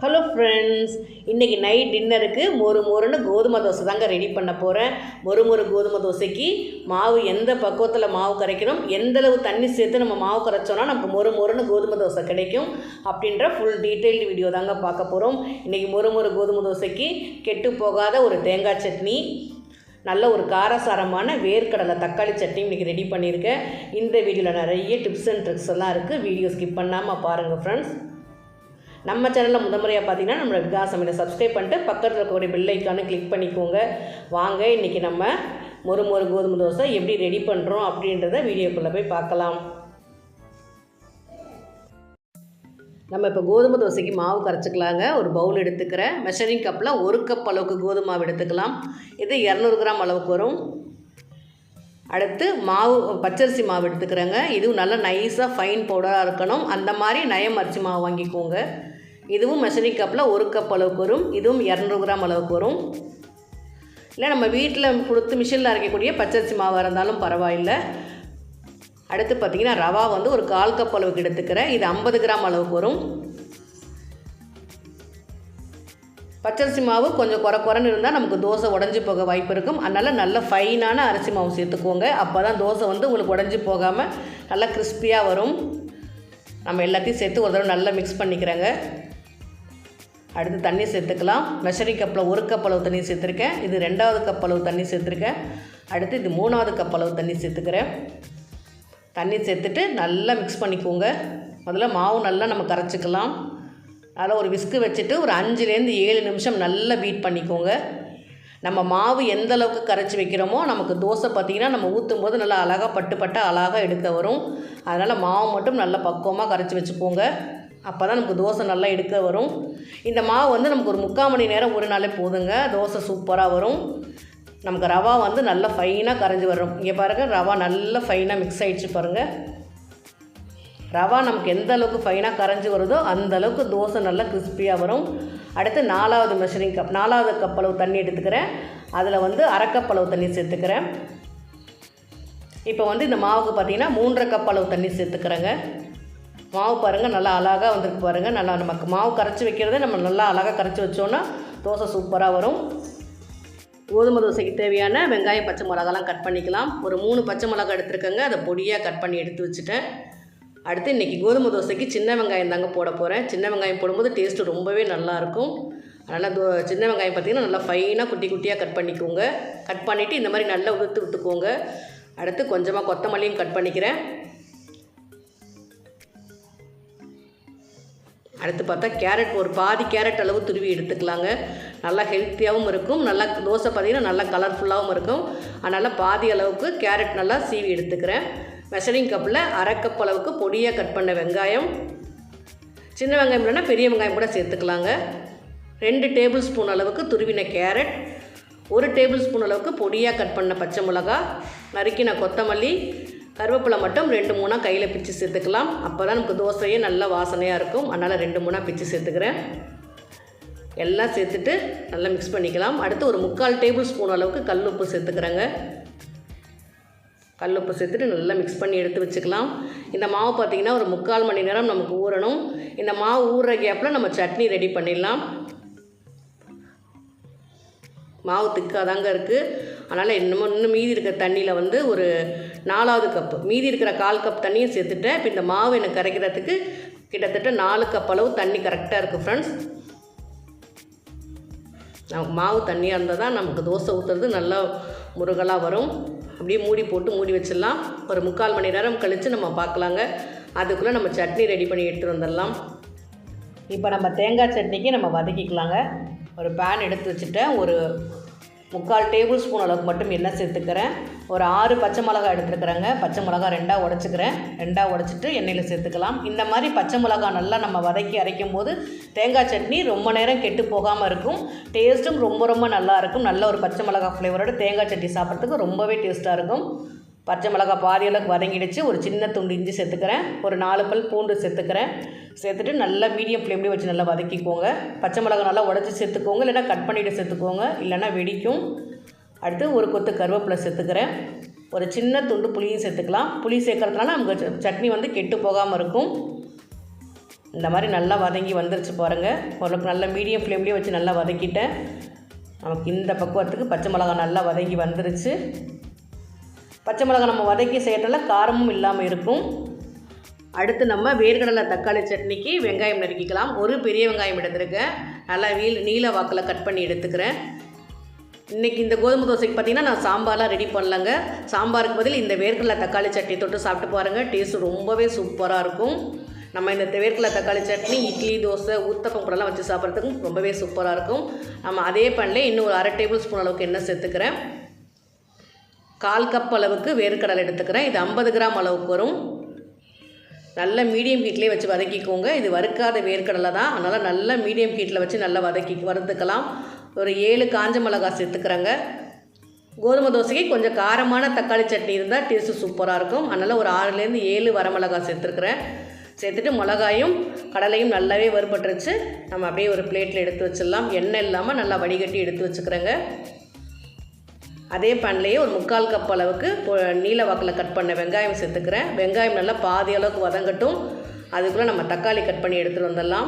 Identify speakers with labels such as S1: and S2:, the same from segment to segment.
S1: Hello friends, இன்றைக்கி night டின்னருக்கு மொறுன்னு கோதுமை தோசை தாங்க ரெடி பண்ண போகிறேன். மொறு கோதுமை தோசைக்கு மாவு எந்த பக்குவத்தில் மாவு கரைக்கணும், எந்தளவு தண்ணி சேர்த்து நம்ம மாவு கரைச்சோன்னா நமக்கு மொறுன்னு கோதுமை தோசை கிடைக்கும் அப்படின்ற ஃபுல் டீட்டெயில்டு வீடியோ தாங்க பார்க்க போகிறோம். இன்றைக்கி மொறு கோதுமை தோசைக்கு கெட்டு போகாத ஒரு தேங்காய் சட்னி, நல்ல ஒரு காரசாரமான வேர்க்கடலை தக்காளி சட்னி இன்றைக்கி ரெடி பண்ணியிருக்கேன். இந்த வீடியோவில் நிறைய டிப்ஸ் அண்ட் ட்ரிக்ஸ் எல்லாம் இருக்குது. வீடியோ ஸ்கிப் பண்ணாமல் பாருங்கள் ஃப்ரெண்ட்ஸ். நம்ம சேனலில் முறையாக பார்த்தீங்கன்னா நம்மளோட விகாஸ் சமையலை சப்ஸ்கிரைப் பண்ணிட்டு பக்கத்தில் இருக்கக்கூடிய பெல் ஐக்கானை கிளிக் பண்ணிக்கோங்க. வாங்க இன்றைக்கி நம்ம மொறு கோதுமை தோசை எப்படி ரெடி பண்ணுறோம் அப்படின்றத வீடியோக்குள்ளே போய் பார்க்கலாம். நம்ம இப்போ கோதுமை தோசைக்கு மாவு கரைச்சிக்கலாங்க. ஒரு பவுல் எடுத்துக்கிறேன். மெஷரிங் கப்பில் 1 கப் அளவுக்கு கோதுமை மாவு எடுத்துக்கலாம். இது 200 கிராம் அளவுக்கு வரும். அடுத்து மாவு பச்சரிசி மாவு எடுத்துக்கிறேங்க. இதுவும் நல்லா நைஸாக ஃபைன் பவுடராக இருக்கணும். அந்த மாதிரி நயம் அரிசி மாவு வாங்கிக்கோங்க. இதுவும் மெஷரிங் கப்பில் 1 கப் அளவுக்கு வரும். இதுவும் 200 கிராம் அளவுக்கு வரும். இல்லை நம்ம வீட்டில் கொடுத்து மிஷினில் அரைக்கக்கூடிய பச்சரிசி மாவாக இருந்தாலும் பரவாயில்லை. அடுத்து பார்த்திங்கன்னா ரவா வந்து ஒரு 1/4 கப் அளவுக்கு எடுத்துக்கிறேன். இது 50 கிராம் அளவுக்கு வரும். பச்சரிசி மாவு கொஞ்சம் குறைன்னு இருந்தால் நமக்கு தோசை உடஞ்சி போக வாய்ப்பு இருக்கும். அதனால் நல்ல ஃபைனான அரிசி மாவு சேர்த்துக்கோங்க. அப்போ தான் தோசை வந்து உங்களுக்கு உடஞ்சி போகாமல் நல்லா கிறிஸ்பியாக வரும். நம்ம எல்லாத்தையும் சேர்த்து ஒரு தடவை நல்லா மிக்ஸ் பண்ணிக்கிறேங்க. அடுத்து தண்ணி சேர்த்துக்கலாம். மெஷரிங் கப்பில் 1 கப் அளவு தண்ணி சேர்த்துருக்கேன். இது 2வது கப் அளவு தண்ணி சேர்த்துருக்கேன். அடுத்து இது 3வது கப் அளவு தண்ணி சேர்த்துக்கிறேன். தண்ணி சேர்த்துட்டு நல்லா மிக்ஸ் பண்ணிக்கோங்க. முதல்ல மாவு நல்லா நம்ம கரைச்சிக்கலாம். அதில் ஒரு விஸ்கு வச்சுட்டு ஒரு 5லேருந்து 7 நிமிஷம் நல்லா பீட் பண்ணிக்கோங்க. நம்ம மாவு எந்த அளவுக்கு கரைச்சி வைக்கிறோமோ நமக்கு தோசை பார்த்திங்கன்னா நம்ம ஊற்றும் போது நல்லா அழகாக பட்டு அழகாக எடுக்க வரும். அதனால் மாவு மட்டும் நல்லா பக்குவமாக கரைச்சி வச்சுக்கோங்க. அப்போ தான் நமக்கு தோசை நல்லா எடுக்க வரும். இந்த மாவு வந்து நமக்கு ஒரு 3/4 மணி நேரம் ஒரு நாளே போதுங்க. தோசை சூப்பராக வரும். நமக்கு ரவா வந்து நல்லா ஃபைனாக கரைஞ்சி வரும். இங்கே பாருங்கள், ரவா நல்லா ஃபைனாக மிக்ஸ் ஆகிடுச்சு பாருங்கள். ரவா நமக்கு எந்த அளவுக்கு ஃபைனாக கரைஞ்சி வருதோ அந்த அளவுக்கு தோசை நல்லா கிறிஸ்பியாக வரும். அடுத்து 4வது மெஷரிங் கப் 4வது கப் அளவு தண்ணி எடுத்துக்கிறேன். அதில் வந்து 1/2 கப் அளவு தண்ணி சேர்த்துக்கிறேன். இப்போ வந்து இந்த மாவுக்கு பார்த்திங்கன்னா 3.5 கப் அளவு தண்ணி சேர்த்துக்கிறேங்க. மாவு பாருங்கள் நல்லா அழகாக வந்துருக்கு பாருங்கள். நல்லா நமக்கு மாவு கரைச்சி வைக்கிறத நம்ம நல்லா அழகாக கரைச்சி வச்சோன்னா தோசை சூப்பராக வரும். கோதுமை தோசைக்கு தேவையான வெங்காயம் பச்சை மிளகாலாம் கட் பண்ணிக்கலாம். ஒரு 3 பச்சை மிளகா எடுத்துருக்கேங்க. அதை பொடியாக கட் பண்ணி எடுத்து வச்சுட்டேன். அடுத்து இன்றைக்கி கோதுமை தோசைக்கு சின்ன வெங்காயம் தாங்க போட போகிறேன். சின்ன வெங்காயம் போடும்போது டேஸ்ட்டு ரொம்பவே நல்லாயிருக்கும். அதனால் சின்ன வெங்காயம் பார்த்திங்கன்னா நல்லா ஃபைனாக குட்டியாக கட் பண்ணிக்கோங்க. கட் பண்ணிவிட்டு இந்த மாதிரி நல்லா விட்டுக்கோங்க. அடுத்து கொஞ்சமாக கொத்தமல்லியும் கட் பண்ணிக்கிறேன். அடுத்து பார்த்தா கேரட் ஒரு பாதி கேரட் அளவு துருவி எடுத்துக்கலாங்க. நல்லா ஹெல்த்தியாகவும் இருக்கும். நல்லா தோசை பார்த்திங்கன்னா நல்லா கலர்ஃபுல்லாகவும் இருக்கும். அதனால் பாதி அளவுக்கு கேரட் நல்லா சீவி எடுத்துக்கிறேன். மெஷரிங் கப்பில் 1/2 கப் அளவுக்கு பொடியாக கட் பண்ண வெங்காயம், சின்ன வெங்காயம் இல்லைன்னா பெரிய வெங்காயம் கூட சேர்த்துக்கலாங்க. 2 டேபிள் ஸ்பூன் அளவுக்கு துருவின கேரட், 1 டேபிள் ஸ்பூன் அளவுக்கு பொடியாக கட் பண்ண பச்சை மிளகா, நறுக்கின கொத்தமல்லி, கருவேப்பிலை மட்டும் 2-3 கையில் பிச்சு சேர்த்துக்கலாம். அப்போ தான் நமக்கு தோசையே நல்லா வாசனையாக இருக்கும். அதனால் 2-3 பிச்சு சேர்த்துக்கிறேன். எல்லாம் சேர்த்துட்டு நல்லா மிக்ஸ் பண்ணிக்கலாம். அடுத்து ஒரு 3/4 டேபிள் ஸ்பூன் அளவுக்கு கல் உப்பு சேர்த்துக்கிறேங்க. கல் உப்பு சேர்த்துட்டு நல்லா மிக்ஸ் பண்ணி எடுத்து வச்சுக்கலாம். இந்த மாவு பார்த்திங்கன்னா ஒரு 3/4 மணி நேரம் நமக்கு ஊறணும். இந்த மாவு ஊறுற கேப்பில் நம்ம சட்னி ரெடி பண்ணிடலாம். மாவு திக்காக தாங்க இருக்குது. அதனால் இன்னும் மீதி இருக்கிற தண்ணியில் வந்து ஒரு 4வது கப்பு மீதி இருக்கிற 1/4 கப் தண்ணியும் சேர்த்துட்டேன். இப்போ இந்த மாவு எனக்கு கரைக்கிறதுக்கு கிட்டத்தட்ட 4 கப் அளவு தண்ணி கரெக்டாக இருக்குது ஃப்ரெண்ட்ஸ். நமக்கு மாவு தண்ணியாக இருந்தால் தான் நமக்கு தோசை ஊற்றுறது நல்லா முருகலாக வரும். அப்படியே மூடி வச்சிடலாம். ஒரு 3/4 மணி நேரம் கழித்து நம்ம பார்க்கலாங்க. அதுக்குள்ளே நம்ம சட்னி ரெடி பண்ணி எடுத்துகிட்டு வந்துடலாம். இப்போ நம்ம தேங்காய் சட்னிக்கு நம்ம வதக்கிக்கலாங்க. ஒரு பேன் எடுத்து வச்சுட்டேன். ஒரு 3/4 டேபிள் ஸ்பூன் அளவுக்கு மட்டும் எண்ணெய் சேர்த்துக்கிறேன். ஒரு 6 பச்சை மிளகா எடுத்துருக்குறேங்க. பச்சை மிளகா 2ஆக உடச்சிக்கிறேன். 2ஆக உடச்சிட்டு எண்ணெயில் சேர்த்துக்கலாம். இந்த மாதிரி பச்சை மிளகா நல்லா நம்ம வதக்கி அரைக்கும் போது தேங்காய் சட்னி ரொம்ப நேரம் கெட்டு போகாமல் இருக்கும். டேஸ்ட்டும் ரொம்ப நல்லா இருக்கும். நல்ல ஒரு பச்சை மிளகா ஃப்ளேவரோட தேங்காய் சட்னி சாப்பிட்றதுக்கு ரொம்பவே டேஸ்ட்டாக இருக்கும். பச்சை மிளகா பாதி அளவுக்கு வதங்கிடுச்சு. ஒரு சின்ன துண்டு இஞ்சி சேர்த்துக்கிறேன். ஒரு 4 பல் பூண்டு சேர்த்துக்கிறேன். சேர்த்துட்டு நல்லா மீடியம் ஃப்ளேம்லேயே வச்சு நல்லா வதக்கிக்கோங்க. பச்சை மிளகா நல்லா உடச்சி சேர்த்துக்கோங்க, இல்லைனா கட் பண்ணிவிட்டு சேர்த்துக்கோங்க, இல்லைனா வெடிக்கும். அடுத்து ஒரு கொத்து கருவேப்பிலை சேர்த்துக்கிறேன். ஒரு சின்ன துண்டு புளியும் சேர்த்துக்கலாம். புளி சேர்க்கறதுனால நமக்கு சட்னி வந்து கெட்டு போகாமல் இருக்கும். இந்த மாதிரி நல்லா வதங்கி வந்துருச்சு பாருங்கள். ஓரளவுக்கு நல்லா மீடியம் ஃப்ளேம்லேயே வச்சு நல்லா வதக்கிட்டேன். நமக்கு இந்த பக்குவத்துக்கு பச்சை மிளகா நல்லா வதங்கி வந்துருச்சு. பச்சை மிளகா நம்ம வதக்கி செய்யறதுல காரமும் இல்லாமல் இருக்கும். அடுத்து நம்ம வேர்க்கடலை தக்காளி சட்னிக்கு வெங்காயம் நறுக்கிக்கலாம். ஒரு பெரிய வெங்காயம் எடுத்துருக்கேன். நல்லா நீல வாக்கில் கட் பண்ணி எடுத்துக்கிறேன். இன்றைக்கி இந்த கோதுமை தோசைக்கு பார்த்திங்கன்னா நான் சாம்பார்லாம் ரெடி பண்ணலங்க. சாம்பாருக்கு பதில் இந்த வேர்க்கடலை தக்காளி சட்னி தொட்டு சாப்பிட்டு பாருங்கள். டேஸ்ட்டு ரொம்பவே சூப்பராக இருக்கும். நம்ம இந்த வேர்க்கடலை தக்காளி சட்னி இட்லி, தோசை, ஊத்தப்பம் கூடலாம் வச்சு சாப்பிட்றதுக்கும் ரொம்பவே சூப்பராக இருக்கும். நம்ம அதே பண்ணல இன்னும் ஒரு 1/2 டேபிள் ஸ்பூன் அளவுக்கு எண்ணெய் சேர்த்துக்கிறேன். 1/4 கப் அளவுக்கு வேர்க்கடலை எடுத்துக்கிறேன். இது 50 கிராம் அளவுக்கு வரும். நல்ல மீடியம் ஹீட்லேயே வச்சு வதக்கிக்கோங்க. இது வறுக்காத வேர்க்கடலை தான், அதனால் நல்ல மீடியம் ஹீட்டில் வச்சு நல்லா வறுத்துக்கலாம். ஒரு 7 காஞ்ச மிளகாய் சேர்த்துக்கிறேங்க. கோதுமை தோசைக்கு கொஞ்சம் காரமான தக்காளி சட்னி இருந்தால் டேஸ்ட்டு சூப்பராக இருக்கும். அதனால் ஒரு 6லேருந்து 7 வரமிளகாய் சேர்த்துருக்குறேன். சேர்த்துட்டு மிளகாயும் கடலையும் நல்லாவே வறுபட்டுருச்சு. நம்ம அப்படியே ஒரு பிளேட்டில் எடுத்து வச்சிடலாம். எண்ணெய் இல்லாமல் நல்லா வடிகட்டி எடுத்து வச்சுக்கிறேங்க. அதே பேன்லேயே ஒரு 3/4 கப் அளவுக்கு நீல வாக்கில் கட் பண்ண வெங்காயம் சேர்த்துக்கிறேன். வெங்காயம் நல்லா பாதி அளவுக்கு வதங்கட்டும். அதுக்குள்ளே நம்ம தக்காளி கட் பண்ணி எடுத்துகிட்டு வந்துடலாம்.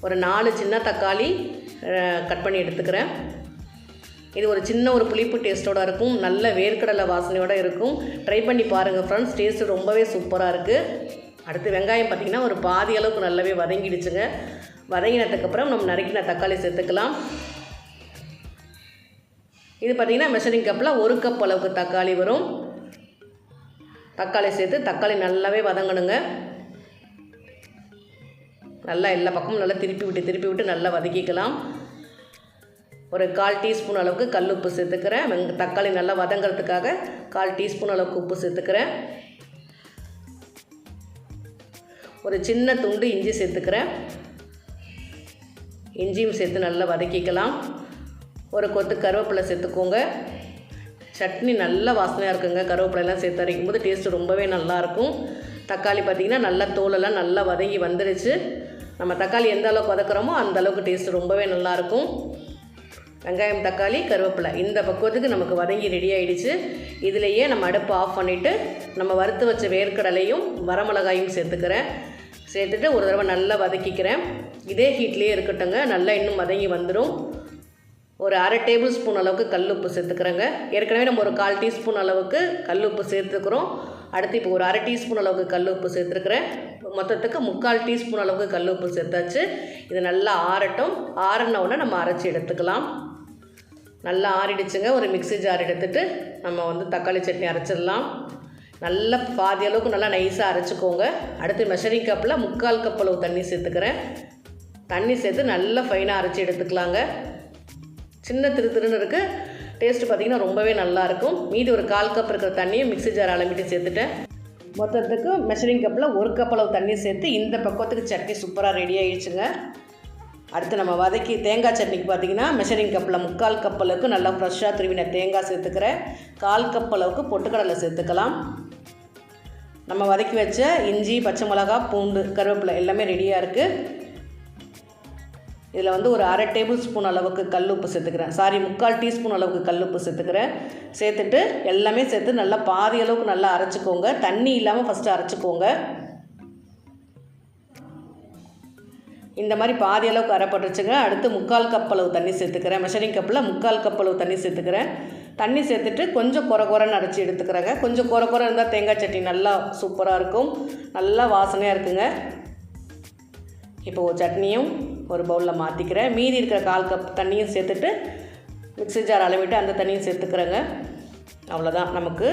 S1: ஒரு 4 சின்ன தக்காளி கட் பண்ணி எடுத்துக்கிறேன். இது ஒரு சின்ன ஒரு புளிப்பு டேஸ்ட்டோடு இருக்கும். நல்ல வேர்க்கடலை வாசனையோடு இருக்கும். ட்ரை பண்ணி பாருங்கள் ஃப்ரெண்ட்ஸ், டேஸ்ட்டு ரொம்பவே சூப்பராக இருக்குது. அடுத்து வெங்காயம் பார்த்திங்கன்னா ஒரு பாதி அளவுக்கு நல்லாவே வதங்கிடுச்சுங்க. வதங்கினதுக்கப்புறம் நம்ம நறுக்கின தக்காளி சேர்த்துக்கலாம். இது பார்த்திங்கன்னா மெஷரிங் கப்பில் 1 கப் அளவுக்கு தக்காளி வரும். தக்காளி சேர்த்து தக்காளி நல்லாவே வதங்கணுங்க. நல்லா எல்லா பக்கமும் நல்லா திருப்பி விட்டு நல்லா வதக்கிக்கலாம். ஒரு 1/4 டீஸ்பூன் அளவுக்கு கல் உப்பு சேர்த்துக்கிறேன். தக்காளி நல்லா வதங்கிறதுக்காக 1/4 டீஸ்பூன் அளவுக்கு உப்பு சேர்த்துக்கிறேன். ஒரு சின்ன துண்டு இஞ்சி சேர்த்துக்கிறேன். இஞ்சியும் சேர்த்து நல்லா வதக்கிக்கலாம். ஒரு கொத்து கருவேப்பிலை சேர்த்துக்கோங்க. சட்னி நல்ல வாசனையாக இருக்குங்க. கருவேப்பிலைலாம் சேர்த்து அரைக்கும் போது டேஸ்ட்டு ரொம்பவே நல்லாயிருக்கும். தக்காளி பார்த்திங்கன்னா நல்லா தோலெல்லாம் நல்லா வதங்கி வந்துடுச்சு. நம்ம தக்காளி எந்த அளவுக்கு வதக்குறோமோ அந்த அளவுக்கு டேஸ்ட்டு ரொம்பவே நல்லாயிருக்கும். வெங்காயம், தக்காளி, கருவேப்பிலை இந்த பக்குவத்துக்கு நமக்கு வதங்கி ரெடி ஆகிடுச்சு. இதிலையே நம்ம அடுப்பு ஆஃப் பண்ணிவிட்டு நம்ம வறுத்து வச்ச வேர்க்கடலையும் வரமிளகாயும் சேர்த்துட்டு ஒரு தடவை நல்லா வதக்கிக்கிறேன். இதே ஹீட்லேயே இருக்கட்டுங்க. நல்லா இன்னும் வதங்கி வந்துடும். ஒரு 1/2 டேபிள் ஸ்பூன் அளவுக்கு கல் உப்பு சேர்த்துக்கிறேங்க. ஏற்கனவே நம்ம ஒரு 1/4 டீஸ்பூன் அளவுக்கு கல் உப்பு சேர்த்துக்கிறோம். அடுத்து இப்போ ஒரு 1/2 டீஸ்பூன் அளவுக்கு கல் உப்பு சேர்த்துருக்குறேன். மொத்தத்துக்கு 3/4 டீஸ்பூன் அளவுக்கு கல் உப்பு சேர்த்தாச்சு. இது நல்லா ஆறட்டும். ஆறினவுடனே நம்ம அரைச்சி எடுத்துக்கலாம். நல்லா ஆறிடுச்சுங்க. ஒரு மிக்ஸி ஜார் எடுத்துகிட்டு நம்ம தக்காளி சட்னி அரைச்சிடலாம். நல்லா பாதி அளவுக்கு நல்லா நைஸாக அரைச்சிக்கோங்க. அடுத்து மெஷரிங் கப்பில் 3/4 கப் அளவு தண்ணி சேர்த்துக்கிறேன். தண்ணி சேர்த்து நல்லா ஃபைனாக அரைச்சி எடுத்துக்கலாங்க. சின்ன திருன்னு இருக்குது. டேஸ்ட்டு பார்த்திங்கன்னா ரொம்பவே நல்லாயிருக்கும். மீதி ஒரு 1/4 கப் இருக்கிற தண்ணியை மிக்ஸி ஜார் அளவிட்டு சேர்த்துட்டேன். மொத்தத்துக்கு மெஷரிங் கப்பில் 1 கப் அளவு தண்ணி சேர்த்து இந்த பக்குவத்துக்கு சட்னி சூப்பராக ரெடி ஆகிடுச்சுங்க. அடுத்து நம்ம வதக்கி தேங்காய் சட்னிக்கு பார்த்திங்கன்னா மெஷரிங் கப்பில் 3/4 கப் அளவுக்கு நல்லா ஃப்ரெஷ்ஷாக துருவின தேங்காய் சேர்த்துக்கிறேன். 1/4 கப் அளவுக்கு பொட்டுக்கடலை சேர்த்துக்கலாம். நம்ம வதக்கி வச்ச இஞ்சி, பச்சை மிளகா, பூண்டு, கருவேப்பிலை எல்லாமே ரெடியாக இருக்குது. இதில் ஒரு 1/2 டேபிள் ஸ்பூன் அளவுக்கு கல் உப்பு சேர்த்துக்கிறேன். 3/4 டீஸ்பூன் அளவுக்கு கல் உப்பு சேர்த்துக்கிறேன். சேர்த்துட்டு எல்லாமே சேர்த்து நல்லா பாதி அளவுக்கு நல்லா அரைச்சிக்கோங்க. தண்ணி இல்லாமல் ஃபஸ்ட்டு அரைச்சிக்கோங்க. இந்த மாதிரி பாதி அளவுக்கு அரைப்பட்டுருச்சுங்க. அடுத்து 3/4 கப் அளவு தண்ணி சேர்த்துக்கிறேன். மெஷரிங் கப்பில் 3/4 கப் அளவு தண்ணி சேர்த்துக்கிறேன். தண்ணி சேர்த்துட்டு கொஞ்சம் குறைன்னு அரைச்சி எடுத்துக்கிறேங்க. கொஞ்சம் குறை இருந்தால் தேங்காய் சட்னி நல்லா சூப்பராக இருக்கும். நல்லா வாசனையாக இருக்குங்க. இப்போது சட்னியும் ஒரு பவுலில் மாற்றிக்கிறேன். மீதி இருக்கிற 1/4 கப் தண்ணியும் சேர்த்துட்டு மிக்ஸி ஜார் அளவிட்டு அந்த தண்ணியும் சேர்த்துக்கிறேங்க. அவ்வளோதான். நமக்கு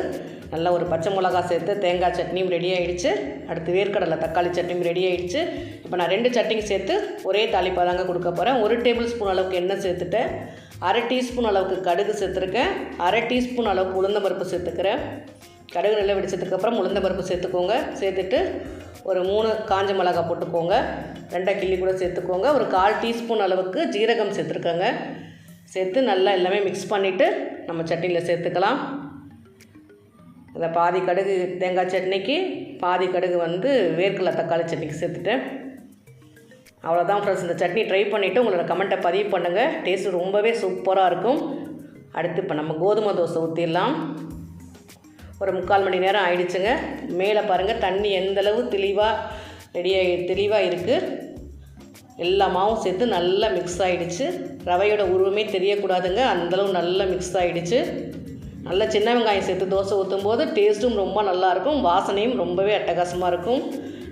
S1: நல்லா ஒரு பச்சை மிளகா சேர்த்து தேங்காய் சட்னியும் ரெடி ஆகிடுச்சு. அடுத்து வேர்க்கடலை தக்காளி சட்னியும் ரெடி ஆகிடுச்சு. இப்போ நான் 2 சட்னியும் சேர்த்து ஒரே தாளிப்பாக தாங்க கொடுக்க போகிறேன். 1 டேபிள் ஸ்பூன் அளவுக்கு எண்ணெய் சேர்த்துட்டேன். 1/2 டீஸ்பூன் அளவுக்கு கடுகு சேர்த்துருக்கேன். 1/2 டீஸ்பூன் அளவுக்கு உளுந்தம்பருப்பு சேர்த்துக்கிறேன். கடுகு நல்லா வெடிச்சதுக்கப்புறம் உளுந்தம்பருப்பு சேர்த்துக்கோங்க. சேர்த்துட்டு ஒரு 3 காஞ்ச மிளகாய் போட்டுக்கோங்க. 2 கிள்ளி கூட சேர்த்துக்கோங்க. ஒரு 1/4 டீஸ்பூன் அளவுக்கு ஜீரகம் சேர்த்துருக்கேங்க. சேர்த்து நல்லா எல்லாமே மிக்ஸ் பண்ணிவிட்டு நம்ம சட்னியில் சேர்த்துக்கலாம். இந்த பாதி கடுகு தேங்காய் சட்னிக்கு, பாதி கடுகு வேர்க்கடலை தக்காளி சட்னிக்கு சேர்த்துட்டேன். அவ்வளோதான் ஃப்ரெண்ட்ஸ். இந்த சட்னி ட்ரை பண்ணிவிட்டு உங்களோட கமெண்ட்டை பதிவு பண்ணுங்கள். டேஸ்ட்டு ரொம்பவே சூப்பராக இருக்கும். அடுத்து இப்போ நம்ம கோதுமை தோசை ஊற்றிடலாம். ஒரு 3/4 மணி நேரம் ஆயிடுச்சுங்க. மேலே பாருங்கள் தண்ணி எந்தளவு தெளிவாக தெளிவாக இருக்குது. எல்லா மாவும் சேர்த்து நல்லா மிக்ஸ் ஆகிடுச்சு. ரவையோட உருவமே தெரியக்கூடாதுங்க, அந்தளவு நல்லா மிக்ஸ் ஆகிடுச்சு. நல்லா சின்ன வெங்காயம் சேர்த்து தோசை ஊற்றும் போது டேஸ்ட்டும் ரொம்ப நல்லாயிருக்கும், வாசனையும் ரொம்பவே அட்டகாசமாக இருக்கும்.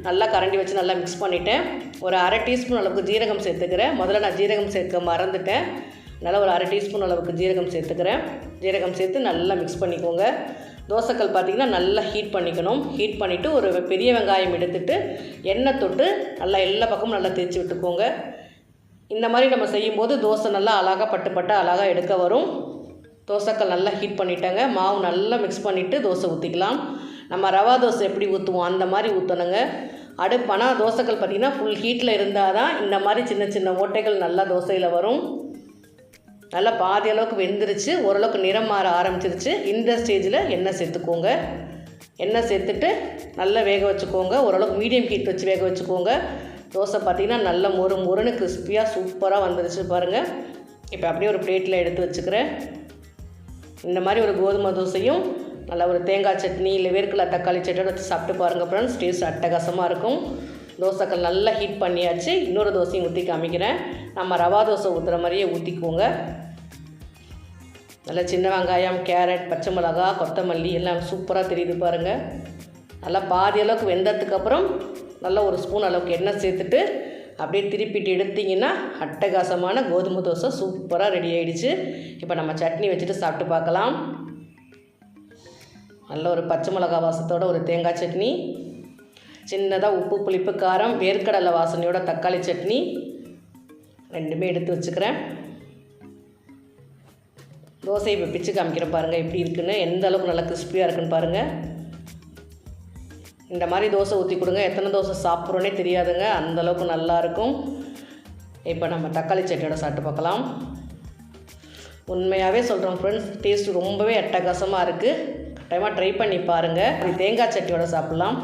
S1: நல்லா கரண்டி வச்சு நல்லா மிக்ஸ் பண்ணிவிட்டேன். ஒரு அரை டீஸ்பூன் அளவுக்கு ஜீரகம் சேர்த்துக்கிறேன். முதல்ல நான் ஜீரகம் சேர்க்க மறந்துட்டேன், அதனால் ஒரு அரை டீஸ்பூன் அளவுக்கு ஜீரகம் சேர்த்துக்கிறேன். ஜீரகம் சேர்த்து நல்லா மிக்ஸ் பண்ணிக்கோங்க. தோசைக்கல் பார்த்திங்கன்னா நல்லா ஹீட் பண்ணிக்கணும். ஹீட் பண்ணிவிட்டு ஒரு பெரிய வெங்காயம் எடுத்துகிட்டு எண்ணெய் தொட்டு நல்லா எல்லா பக்கமும் நல்லா தேய்ச்சி விட்டுக்கோங்க. இந்த மாதிரி நம்ம செய்யும்போது தோசை நல்லா அழகாக பட்டு அழகாக எடுக்க வரும். தோசைக்கல் நல்லா ஹீட் பண்ணிட்டாங்க. மாவு நல்லா மிக்ஸ் பண்ணிவிட்டு தோசை ஊற்றிக்கலாம். நம்ம ரவா தோசை எப்படி ஊற்றுவோம் அந்த மாதிரி ஊற்றணுங்க. அடுப்பானா தோசைக்கல் பார்த்திங்கன்னா ஃபுல் ஹீட்டில் இருந்தால் தான் இந்த மாதிரி சின்ன சின்ன ஓட்டைகள் நல்லா தோசையில் வரும். நல்லா பாதி அளவுக்கு வெந்துருச்சு, ஓரளவுக்கு நிறம் மாற ஆரம்பிச்சிருச்சு. இந்த ஸ்டேஜில் எண்ணெய் சேர்த்துக்கோங்க. எண்ணெய் சேர்த்துட்டு நல்லா வேக வச்சுக்கோங்க. ஓரளவுக்கு மீடியம் ஹீட் வச்சு வேக வச்சுக்கோங்க. தோசை பார்த்திங்கன்னா நல்லா மொறுன்னு கிறிஸ்பியாக சூப்பராக வந்துருச்சு பாருங்கள். இப்போ அப்படியே ஒரு பிளேட்டில் எடுத்து வச்சுக்கிறேன். இந்த மாதிரி ஒரு கோதுமை தோசையும் நல்லா ஒரு தேங்காய் சட்னி இல்லை வேர்க்கடலை தக்காளி சட்னியோட வச்சு சாப்பிட்டு பாருங்கள் ஃப்ரெண்ட்ஸ். டேஸ்ட் அட்டகாசமாக இருக்கும். தோசைக்கல் நல்லா ஹீட் பண்ணியாச்சு. இன்னொரு தோசையும் ஊற்றி காமிக்கிறேன். நம்ம ரவா தோசை ஊற்றுற மாதிரியே ஊற்றிக்குவோங்க. நல்லா சின்ன வெங்காயம், கேரட், பச்சை மிளகா, கொத்தமல்லி எல்லாம் சூப்பராக தெரியுது பாருங்கள். நல்லா பாதி அளவுக்கு வெந்ததுக்கப்புறம் நல்லா ஒரு ஸ்பூன் அளவுக்கு எண்ணெய் சேர்த்துட்டு அப்படியே திருப்பிட்டு எடுத்திங்கன்னா அட்டகாசமான கோதுமை தோசை சூப்பராக ரெடி ஆகிடுச்சு. இப்போ நம்ம சட்னி வச்சுட்டு சாப்பிட்டு பார்க்கலாம். நல்ல ஒரு பச்சை மிளகா வாசத்தோட ஒரு தேங்காய் சட்னி, சின்னதாக உப்பு புளிப்பு காரம் வேர்க்கடலை வாசனையோட தக்காளி சட்னி ரெண்டுமே எடுத்து வச்சுக்கிறேன். தோசை இப்போ பிச்சு காமிக்கிறேன் பாருங்கள் எப்படி இருக்குன்னு, எந்த அளவுக்கு நல்லா கிறிஸ்பியாக இருக்குன்னு பாருங்கள். இந்த மாதிரி தோசை ஊற்றி கொடுங்க, எத்தனை தோசை சாப்பிட்றோன்னே தெரியாதுங்க, அந்தளவுக்கு நல்லாயிருக்கும். இப்போ நம்ம தக்காளி சட்னியோட சாப்பிட்டு பார்க்கலாம். உண்மையாகவே சொல்கிறோம் ஃப்ரெண்ட்ஸ், டேஸ்ட் ரொம்பவே அட்டகாசமாக இருக்குது. கட்டாயமாக ட்ரை பண்ணி பாருங்கள். அது தேங்காய் சட்னியோட சாப்பிட்லாம்.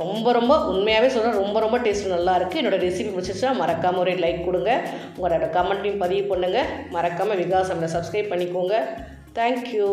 S1: ரொம்ப உண்மையாகவே சொல்கிறேன், ரொம்ப டேஸ்ட் நல்லாயிருக்கு. என்னோடய ரெசிபி பிடிச்சிச்சா மறக்காமல் ஒரு லைக் கொடுங்க. உங்களோட கமெண்ட்டையும் பதிவு பண்ணுங்கள். மறக்காமல் விகாஸ் சமையலை சப்ஸ்கிரைப் பண்ணிக்கோங்க. தேங்க்யூ.